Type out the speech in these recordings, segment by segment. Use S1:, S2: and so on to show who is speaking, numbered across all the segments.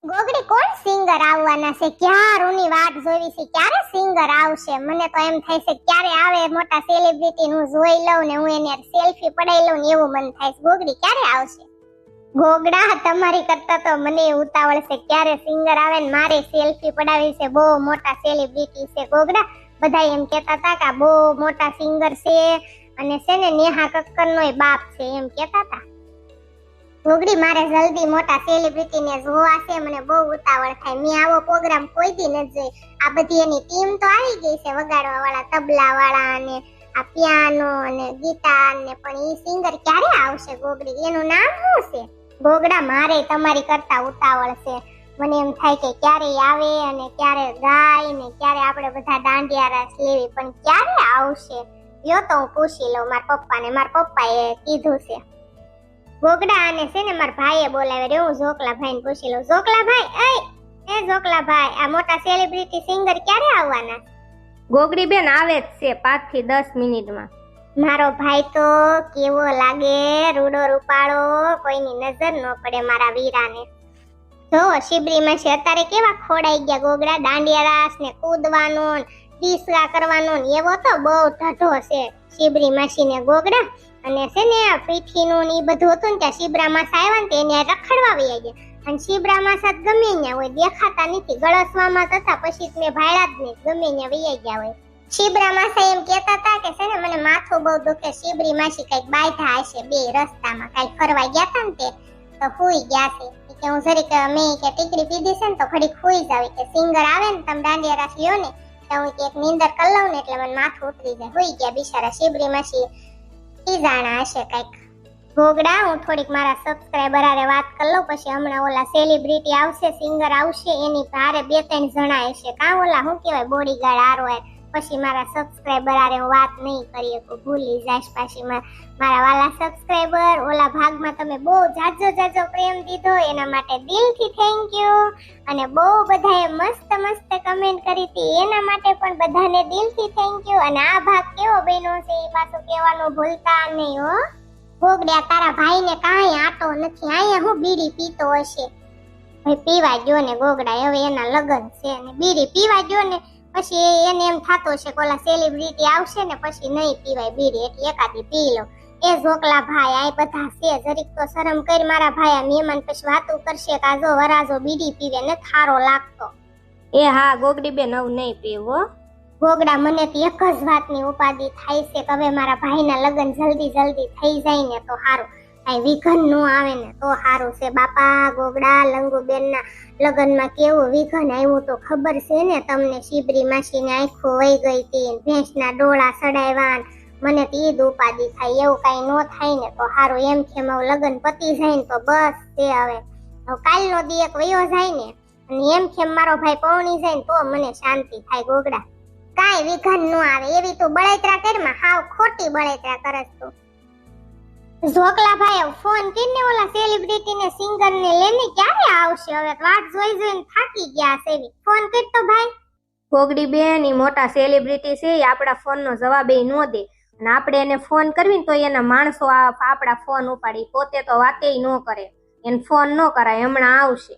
S1: ગોગડી કોણ સિંગર આવવાના છે? ક્યારની વાટ જોઈ છે, ક્યારે સિંગર આવશે? મને તો એમ થાય છે ક્યારે આવે મોટા સેલિબ્રિટી હું જોઈ લઉં ને હું એને સેલ્ફી પડાઈ લઉં ને એવું મન થાય છે. ગોગડી ક્યારે આવશે? ગોગડા તમારી કરતા તો મને ઉતાવળ છે, ક્યારે સિંગર આવે ને મારે સેલ્ફી પડાવી છે. બહુ મોટા સેલિબ્રિટી છે ગોગડા, બધા એમ કહેતા હતા કે બહુ મોટા સિંગર છે અને છે ને નેહા કક્કરનોય બાપ છે એમ કહેતા હતા. ગોગડી મારે જલ્દી મોટા સેલિબ્રિટી ને જોવા છે, મને બહુ ઉતાવળ થાય. મેં આવો પ્રોગ્રામ કોઈ દી નથી જોઈ. આ બધી એની ટીમ તો આવી ગઈ છે, વગાડવા વાળા, તબલા વાળા અને આ પિયાનો અને ગિટાર ને, પણ ઈ સિંગર ક્યારે આવશે ગોગડી? એનું નામ શું છે? ગોગડા મારે તમારી કરતા ઉતાવળ છે. મને એમ થાય કે ક્યારે આવે અને ક્યારે ગાય ને ક્યારે આપણે બધા દાંડિયા રાસ લેવી, પણ ક્યારે આવશે? યો તો હું પૂછી લઉં મારા પપ્પાને. મારા પપ્પાએ કીધું છે ગોગડા આને છે ને મારા ભાઈએ બોલાવે રે, હું જોકલા ભાઈને પૂછી લઉં. જોકલા ભાઈ, એ જોકલા ભાઈ, આ મોટા સેલિબ્રિટી સિંગર ક્યારે આવવાના?
S2: ગોગડી બેન આવે જ છે 5 થી 10 મિનિટમાં.
S1: મારો ભાઈ તો કેવો લાગે, રૂડો રૂપાળો, કોઈની નજર ન પડે મારા વીરાને. જો શિબરીમાં છે અત્યારે કેવા ખોડાઈ ગયા ગોગડા, દાંડિયા રાસ ને કૂદવાનું ને ડીસા કરવાનું ને એવો તો બહુ ઢઢો છે શિબરી માસીને ગોગડા. અને છે ને પીઠીનું ને ઈ બધું હતું ને ત્યાં શિબરા માસા આવ્યા ને એને રખડવા વયા ગયા. અને શિબરા માસા ગમે ત્યાં હોય, દેખાતા નથી, ગળસવામાં તથા પછી મેં ભાડ્યા જ નહીં, ગમે ત્યાં વયા ગયા હોય. શિબરા માસા એમ કહેતા હતા કે છે ને મને માથું બહુ દુખે. શિબરી માસી કઈક બાયઠા હશે બે રસ્તામાં, કઈક ફરવા ગયા હતા ને તે તો હુઈ ગયા છે કે હું જરીક મેં કે ટીકડી પીધી છે ને તો ઘડીક હુઈ જાવ કે સિંગર આવે ને તમે દાંડિયા રાસ લ્યો ને તો હું એક નીંદર કરી લઉં ને એટલે મને માથું ઉતરી જાય. હુઈ ગયા બિચારા શિબરી માસી, ઈ જાણા હશે કઈક. ગોગડા હું થોડીક મારા સબસ્ક્રાઇબર આરે વાત કરી લઉં, પછી હમણાં ઓલા સેલિબ્રિટી આવશે, સિંગર આવશે, એની ભારે 2-3 જણા હશે. કાં ઓલા શું કહેવાય બોડીગાર્ડ આરો હોય, પછી મારા સબસ્ક્રાઇબર આરે હું વાત નહીં કરી શકું, ભૂલી જાઈશ. પાછી મારા વાલા સબસ્ક્રાઇબર, ઓલા ભાગમાં તમે બહુ જાજો પ્રેમ દીધો એના માટે દિલથી થેન્ક યુ. અને બહુ બધાએ મસ્ત કમેન્ટ કરી હતી એના માટે પણ બધાને દિલથી થેન્ક યુ. અને આ ભાગ કેવો બન્યો છે એ પાછું કહેવાનું ભૂલતા નહીં હો. ગોગડ્યા તારા ભાઈને કાંઈ આટો નથી, અહીંયા હું બીડી પીતો હશે. ભાઈ પીવા ગયો ને ગોગડા, હવે એના લગન છે અને બીડી પીવા ગયો ને પછી એને એમ થતો છે કે ઓલા સેલિબ્રિટી આવશે ને પછી નહીં પીવાય બીડી, એટલે એકાદી પી લો. એ જોકલા ભાઈ આ બધા છે, જરીક તો શરમ કરી મારા ભાઈ, આ મહેમાન પછી વાતું કરશે કે આ જો વરાજો બીડી પીવે ને થારો લાગતો.
S2: એ હા ગોગડી બેન હવે નહીં પીવો.
S1: ગોગડા મને તો એક જ વાતની ઉપાધિ થાય છે કે હવે મારા ભાઈના લગ્ન જલ્દી થઈ જાય ને તો સારું, કઈ વિઘન નું આવે ને તો સારું છે. બાપા ગોગડા લંગુબેનના લગ્નમાં કેવું વિઘન આવ્યું તો ખબર છે ને તમને? શિબરી માસીને આંખો વહી ગઈ હતી, ભેંસના ડોળા સડાવ્યા, મને તો ઈ જ ઉપાધિ થાય. એવું કઈ ન થાય ને તો સારું, એમ કે લગ્ન પતી જાય ને તો બસ છે. હવે કાલનો દી એક વયો જાય ને અને એમ કે મારો ભાઈ પૌણી જાય ને તો મને શાંતિ થાય. ગોગડા કાંઈ વિઘન ન આવે એવી તું બળેતરા કરમાં, હાવ ખોટી બળેતરા કરસ તું. જોકલા ભાઈ ફોન કરીને ઓલા સેલિબ્રિટી ને સિંગર ને લેને ક્યારે આવશે? હવે વાટ જોઈને થાકી ગયા છે. ફોન કરતો ભાઈ.
S2: ગોગડી બેન ઈ મોટા સેલિબ્રિટી છે, એ આપણા ફોન નો જવાબ એ નો દે, અને આપણે એને ફોન કરવી ને તો એના માણસો આપણા ફોન ઉપાડી, પોતે તો વાતે ન કરે, એને ફોન ન કરાય. હમણાં આવશે.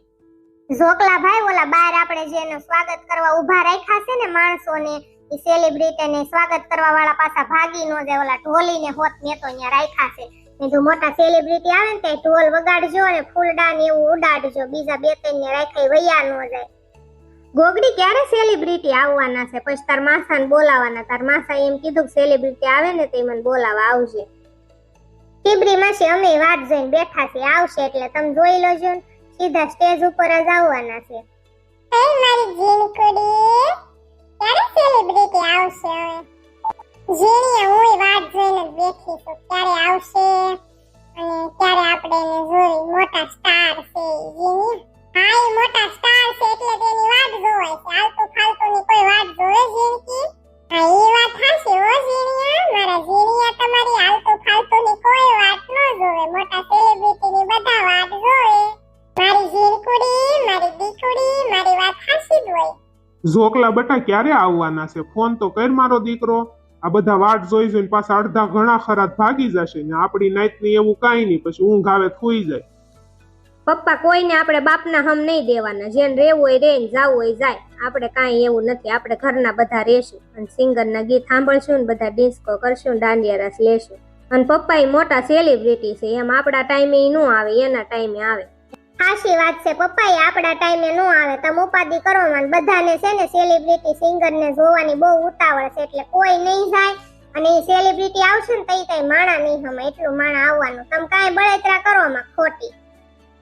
S1: જોકલા ભાઈ ઓલા બહાર આપણે જેનું સ્વાગત કરવા ઊભા રાખ્યા છે ને માણસોને, એ સેલિબ્રિટી ને સ્વાગત કરવા વાળા પાછા ભાગી નો જાય, ઓલા ઢોલીને હોત મેં તો અહીંયા રાખ્યા છે. જો મોટા સેલિબ્રિટી આવે ને તે ઢોલ વગાડજો અને ફૂલડા ને એવું ઉડાડજો, બીજા 2-3 ને રાખાઈ વયા ન જાય. ગોગડી ક્યારે સેલિબ્રિટી આવવાના છે? પછી તાર માસાને બોલાવાના. તાર માસા એમ કીધું સેલિબ્રિટી આવે ને તે મને બોલાવા આવશે. શિબરી માસી અમે વાટ જોઈને બેઠા છે, આવશે એટલે તમે જોઈ લેજો. સીધા સ્ટેજ ઉપર જ આવવાના છે. એ મારી જીનકડી ક્યારે સેલિબ્રિટી આવશે? હવે જીણીએ હું વાટ જોઈને બેઠી છું ક્યારે આવશે અને ક્યારે આપણે એને જોઈ. મોટા સ્ટાર છે જીણી. હા એ મોટા સ્ટાર છે એટલે તેની વાટ જોવાય છે, આલતુ ફાલતુની કોઈ વાટ જોવે જીણકી? હા એ વાત હાચી હો જીણીયા, મારા જીણીયા તમારી આલતુ ફાલતુની કોઈ વાત ન જોવે, મોટા સેલિબ્રિટીની બધા વાટ જોવે. મારી જીણકુડી, મારી દીકુડી, મારી વાત હાચી જ હોય.
S3: જોકલા બટા ક્યારે આવવાના છે? ફોન તો કર મારો દીકરો. આ બધા વાટ જોઈને પાછા અડધા ઘણા ખરા ભાગી જશે ને આપણી નાઈટ ની એવું કાંઈ નહીં, પછી ઊંઘ આવે સુઈ જાય.
S2: પપ્પા કોઈને આપણે બાપના હમ નહીં દેવાના, જેને રહેવું હોય રે ને જાવું હોય જાય. આપણે કાંઈ એવું નથી, આપણે ઘરના બધા રહેશું અને સિંગરના ગીત સાંભળશું ને બધા ડિસ્કો કરશું, દાંડિયા રસ લેશું. અને પપ્પા એ મોટા સેલિબ્રિટી છે, એમ આપણા ટાઈમે ઈ ન આવે, એના ટાઈમે આવે.
S1: સાચી વાત છે, પપ્પા એ આપણા ટાઈમે નો આવે. તમે ઉપાધિ કરો માં, બધાને છે ને સેલિબ્રિટી સિંગરને જોવાની બહુ ઉતાવળ છે, એટલે કોઈ નહીં જાય. અને એ સેલિબ્રિટી આવશે ને તઈ કઈ માણા નહીં હમે, એટલું માણા આવવાનું. તમે કાંઈ બળતરા કરો માં ખોટી.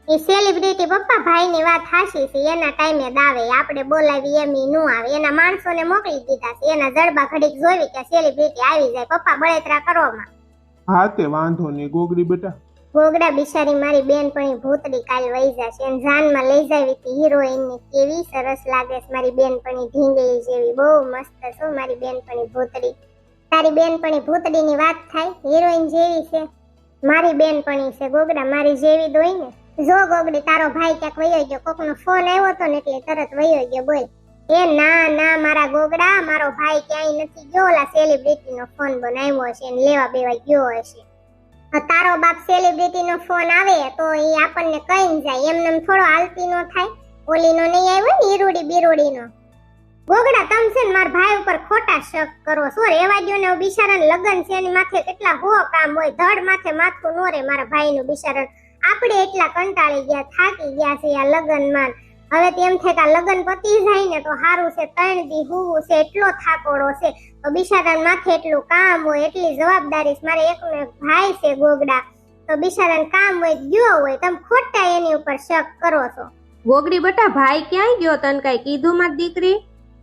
S1: એ સેલિબ્રિટી પપ્પા ભાઈની વાત હાચી છે, એના ટાઈમે દાવે, આપણે બોલાવી એમ ઈ નો આવે. એના માણસોને મોકલી દીધા છે, એના જડબા ઘડીક જોવી કે સેલિબ્રિટી આવી જાય. પપ્પા બળતરા કરો માં.
S3: હા તે વાંધો નહીં ગોગડી બેટા.
S1: ગોગડા બિચારી મારી બેનપણી ભૂતડી કાલ વહી જશે, એને જાનમાં લઈ જાવી હતી હિરોઈન ની. કેવી સરસ લાગે છે મારી બેનપણી, ઢીંગલી જેવી, બહુ મસ્ત છે મારી બેનપણી ભૂતડી. તારી બેનપણી ભૂતડી ની વાત થાય, હિરોઈન જેવી છે મારી બેનપણી છે. ગોગડા મારી જેવી જ હોય ને. જો ગોગડી તારો ભાઈ ક્યાંક વયો ગયો, કોકનો ફોન આવ્યો તો ને એટલે તરત વયો ગયો. બોલ. એ ના ના મારા ગોગડા, મારો ભાઈ ક્યાંય નથી ગયો, ઓલા સેલિબ્રિટી નો ફોન બનાવ્યો હશે ને લેવા બેવા ગયો હશે. તારો બાપ સેલિબ્રિટી નો ફોન આવે તો એ આપણને કઈ જાય, એમને થોડો હાલતી નો થાય. ઓલી નો નહીં આવ્યો ને ઈરુડી બીરુડી નો. ગોગડા તમે છે ને મારા ભાઈ ઉપર ખોટા શક કરો છો. રેવા દો ને, બિચારાને લગન છે એની માથે કેટલા હો કામ હોય, ધડ માથે માથું નો રે મારા ભાઈ નું બિચારા. આપણે એટલા કંટાળી ગયા, થાકી ગયા છે આ લગનમાં. હવે તેમ થાય કે લગન પતી જાય ને તો સારું છે, 3 દી હુવું છે, એટલો થાકોડો છે. તો બિચારાને માથે એટલું કામ હોય, એટલી જવાબદારી. મારે એકનો એક ભાઈ છે ગોગડા, તો બિચારાને કામ હોય ગયો હોય, તમે ખોટા એની ઉપર શક કરો છો.
S2: ગોગડી બેટા ભાઈ ક્યાંય ગયો, તને કઈ કીધું માં દીકરી?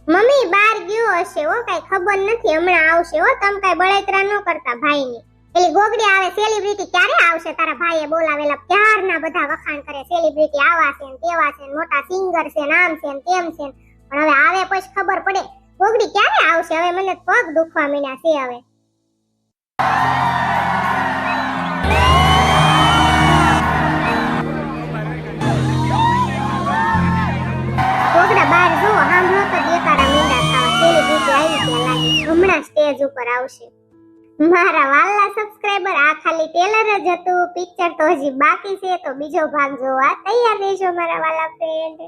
S1: મમ્મી બહાર ગયો હશે હો, કઈ ખબર નથી, હમણાં આવશે હો. તમે કઈ બળતરા ન કરતા ભાઈની. પેલી ગોગડી આવે સેલિબ્રિટી ક્યારે આવશે? તારા ભાઈએ બોલાવેલા ક્યારના બધા વખાણ કરે, સેલિબ્રિટી આવા છે ને તેવા છે, મોટા સિંગર છે ને આમ છે ને તેમ છે. પણ હવે આવે પછી ખબર પડે ગોગડી ક્યારે આવશે. હવે મને પગ દુખવા માંડ્યા છે હવે. ગોગડા બાર જો સાંભળો તો દેકારા મીંડા ખાવા, સેલિબ્રિટી આવી ગયા લાગે, હમણાં સ્ટેજ ઉપર આવશે. મારા વાલા સબસ્ક્રાઇબર, આ ખાલી ટેલર જ હતું, પિક્ચર તો હજી બાકી છે, તો બીજો ભાગ જોવા તૈયાર રહેજો મારા વાલા ફ્રેન્ડ.